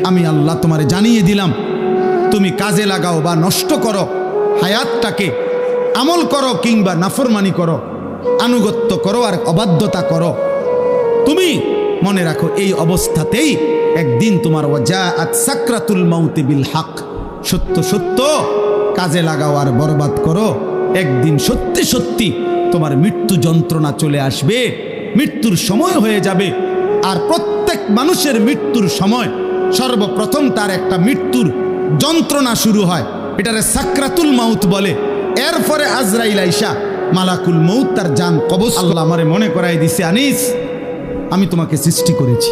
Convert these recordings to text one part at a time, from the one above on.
আমি আল্লাহ তোমারে জানিয়ে দিলাম, তুমি কাজে লাগাও বা নষ্ট করো হায়াতটাকে, আমল করো কিংবা নাফরমানি করো, আনুগত্য করো আর অবাধ্যতা করো, তুমি মনে রাখো এই অবস্থাতেই একদিন তোমার ওয়াজাআত সাকরাতুল মাউতি বিল হক, সত্য সত্য কাজে লাগাও আর বরবাদ করো, একদিন সত্যি সত্যি তোমার মৃত্যু যন্ত্রণা চলে আসবে, মৃত্যুর সময় হয়ে যাবে। আর প্রত্যেক মানুষের মৃত্যুর সময় সর্বপ্রথম তার একটা মৃত্যুর যন্ত্রণা শুরু হয়, এটারে সাকরাতুল মাউত বলে। এরপরে আজরাইল আইসা মালাকুল মউত তার জান কবজ। আল্লাহ আমারে মনে করাই দিছে, আনিস আমি তোমাকে সৃষ্টি করেছি।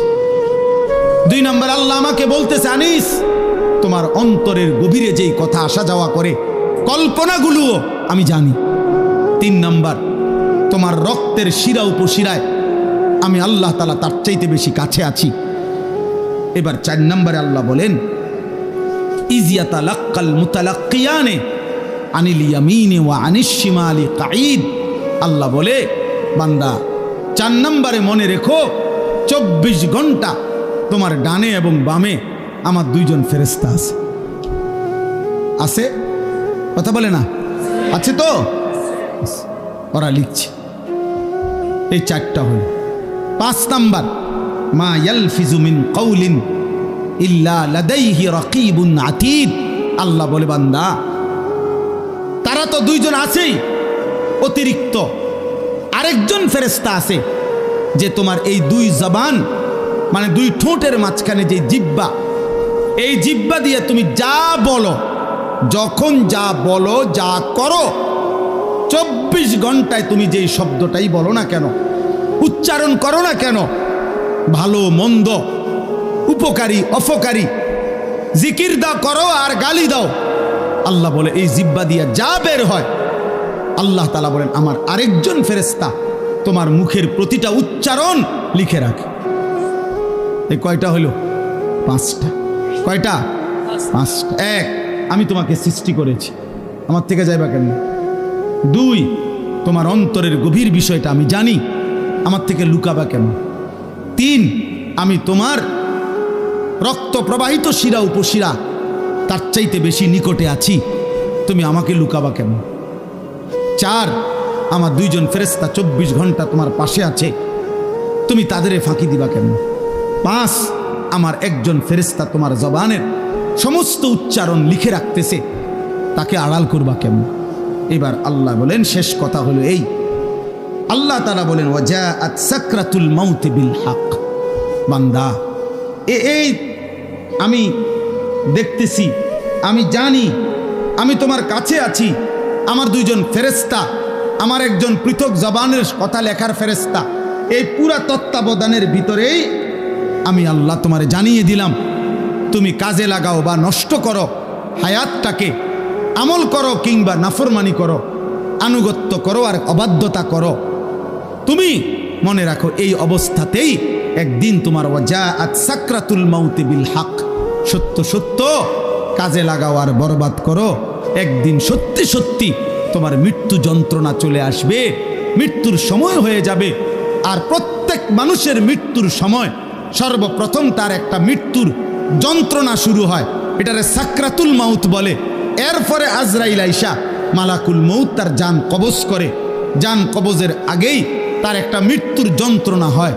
2 নম্বর আল্লাহ আমাকে বলতেছে, আনিস তোমার অন্তরের গভীরে যেই কথা আসা যাওয়া করে কল্পনাগুলোও আমি জানি। 3 নম্বর তোমার রক্তের শিরা উপশিরায় আমি আল্লাহ তাআলা তার চাইতে বেশি কাছে আছি। এবার 4 নম্বরে আল্লাহ বলেন, ইজিয়াতালাক্কাল মুতালাক্কিয়ানে আনিল ইয়ামিনি ওয়া আনিশ শিমালি কাঈদ। আল্লাহ বলে, বান্দা 4 নম্বরে মনে রেখো 24 ঘন্টা তোমার ডানে এবং বামে আমার 2 জন ফেরেশতা আছে। আছে? কথা বলে না? আছে তো? ওরা লিখছে। এই 4টা হল। 5 নাম্বার, মা ইয়ালফিজু মিন কাউলিন ইল্লা লাদাইহি রাকিবুন আতীদ। আল্লাহ বলে, বান্দা তারা তো 2 জন আছেই, অতিরিক্ত আরেকজন ফেরেশতা আছে যে তোমার এই 2 জবান মানে 2 ঠোঁটের মাঝখানে যে জিহ্বা, এই জিহ্বা দিয়ে তুমি যা বলো, যখন যা বলো, যা করো, 24 ঘন্টায় তুমি যেই শব্দটাই বলো না কেন, উচ্চারণ করো না কেন, ভালো মন্দ, উপকারী অপকারী, জিকির দাও করো আর গালি দাও, আল্লাহ বলে এই জিহ্বা দিয়ে যা বের হয়, আল্লাহ তাআলা বলেন আমার আরেকজন ফেরেশতা তোমার মুখের প্রতিটা উচ্চারণ লিখে রাখে। এই কয়টা হলো? 5টা। কয়টা? 5টা। 1, আমি তোমাকে সৃষ্টি করেছি, আমার থেকে যাইবা কেন? 2, তোমার অন্তরের গভীর বিষয়টা আমি জানি, আমার থেকে লুকাবা কেন? 3, আমি তোমার রক্ত প্রবাহিত শিরা উপশিরা তার চাইতে বেশি নিকটে আছি, তুমি আমাকে লুকাবা কেন? 4, আমার 2 জন ফেরেশতা 24 ঘন্টা তোমার পাশে আছে, তুমি তাদের ফাঁকি দিবা কেন? 5, আমার একজন ফেরেশতা তোমার জবানের সমস্ত উচ্চারণ লিখে রাখতেছে, তাকে আড়াল করবা কেমন? এবার আল্লাহ বলেন, শেষ কথা হলো এই, আল্লাহ তাআলা বলেন, ওয়াজাআত সাকরাতুল মাউতি বিল হক। বান্দা এই আমি দেখতেছি, আমি জানি, আমি তোমার কাছে আছি, আমার 2 জন ফেরেশতা, আমার একজন পৃথক জবানের কথা লেখার ফেরেশতা, এই পুরা তত্ত্বাবধানের ভিতরেই আমি আল্লাহ তোমারে জানিয়ে দিলাম, তুমি কাজে লাগাও বা নষ্ট করো হায়াতটাকে, আমল করো কিংবা নাফরমানি করো, আনুগত্য করো আর অবাধ্যতা করো, তুমি মনে রাখো এই অবস্থাতেই একদিন তোমার ওয়াজাআত সাকরাতুল মাউতি বিল হক, সত্য সত্য কাজে লাগাও আর বরবাদ করো, একদিন সত্যি সত্যি তোমার মৃত্যু যন্ত্রণা চলে আসবে, মৃত্যুর সময় হয়ে যাবে। আর প্রত্যেক মানুষের মৃত্যুর সময় সর্বপ্রথম তার একটা মৃত্যুর যন্ত্রণা শুরু হয়, এটারে সাকরাতুল মাউত বলে। এরপরে আজরাইল আইসা মালাকুল মউত তার জান কবজ করে, জান কবজের আগেই তার একটা মৃত্যুর যন্ত্রণা হয়।